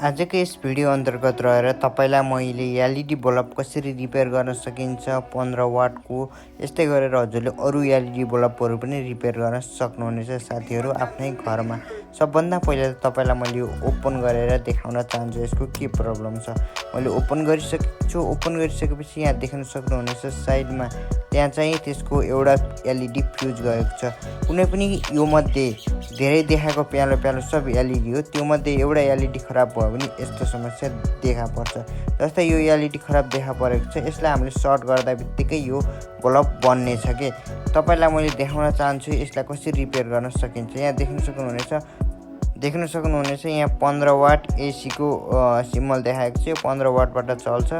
आजको यस भिडियो अन्तर्गत रहेर तपाईलाई मैले एलइडी बल्ब कसरी रिपेयर गर्न सकिन्छ 15 वाटको यस्तै गरेर हजुरले अरू एलइडी बल्बहरू पनि रिपेयर गर्न सक्नुहुनेछ साथीहरू आफ्नै घरमा। सबभन्दा पहिला त तपाईलाई मैले ओपन गरेर देखाउन चाहन्छु यसको के प्रब्लम छ। मैले ओपन गरिसकेको छु। ओपन गरिसकेपछि यहाँ देख्न सक्नुहुनेछ साइडमा त्यहाँ चाहिँ त्यसको एउटा एलइडी फ्युज गएको छ। कुनै पनि यो मध्ये धेरै देखाएको प्यालो सब एलइडी हो, त्यो मध्ये एउटा एलइडी खराब भयो भने यस्तो समस्या देखा पर्छ। जस्तै यो एलइडी खराब देखा परेको छ, यसलाई हामीले सर्ट गर्दा बित्तिकै यो बल्ब बन्ने छ के। तपाईलाई मैले देखाउन चाहन्छु यसलाई कसरी रिपेयर गर्न सकिन्छ। यहाँ देख्न सक्नुहुनेछ यहाँ 15 वाट एसी को सिम्बल देखाएको छ। यो 15 वाटबाट चल्छ।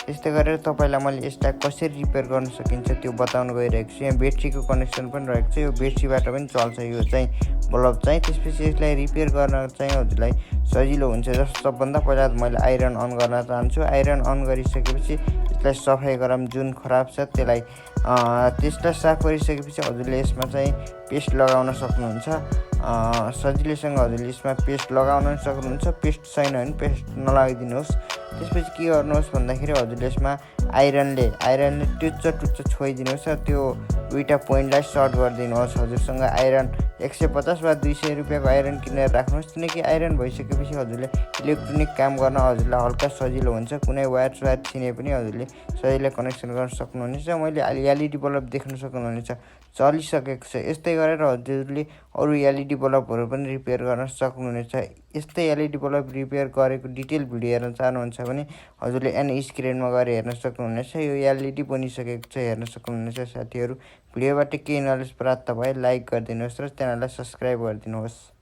त्यस्तै गरेर तपाईलाई मैले यसलाई कसरी रिपेयर गर्न सकिन्छ त्यो बताउन गइरहेको छु। यहाँ ब्याट्रीको कनेक्सन पनि रहेको छ। यो ब्याट्रीबाट पनि चल्छ यो चाहिँ बल्ब चाहिँ। त्यसपछि यसलाई रिपेयर गर्न चाहिँ हजुरलाई सजिलो हुन्छ। जस्तो सबभन्दा पहिला मैले आइरन अन गर्न चाहन्छु। आइरन अन गरिसकेपछि यसलाई सफाइ गरौँ, जुन खराब छ त्यसलाई साफ गरिसकेपछि हजुरले यसमा चाहिँ पेस्ट लगाउन सक्नुहुन्छ। सजिलैसँग हजुरले यसमा पेस्ट लगाउन सक्नुहुन्छ। पेस्ट छैन भने पेस्ट नलगाइदिनुहोस्। त्यसपछि के गर्नुहोस् भन्दाखेरि हजुरले यसमा आइरनले टुच्च छोइदिनुहोस् र त्यो दुईटा पोइन्टलाई सर्ट गरिदिनुहोस्। हजुरसँग आइरन 150 वा 200 रुपियाँको आइरन किनेर राख्नुहोस्, किनकि आइरन भइसकेपछि हजुरले इलेक्ट्रोनिक काम गर्न हजुरलाई हल्का सजिलो हुन्छ। कुनै वायर छिने पनि हजुरले सजिलै कनेक्सन गर्न सक्नुहुनेछ। मैले एलइडी बल्ब देख्न सक्नुहुनेछ चलिसकेको छ। यस्तै गरेर हजुरले अरू एलइडी बल्बहरू पनि रिपेयर गर्न सक्नुहुनेछ। यस्तै एलइडी बल्ब रिपेयर गरेको डिटेल भिडियो हेर्न चाहनुहुन्छ भने हजुरले स्क्रिनमा गएर हेर्न सक्नुहुनेछ। यो एलइडी बनिसकेको छ, हेर्न सक्नुहुनेछ साथीहरू। भिडियोबाट केही नलेज प्राप्त भए लाइक गरिदिनुहोस् र च्यानललाई सब्स्क्राइब गरिदिनुहोस्।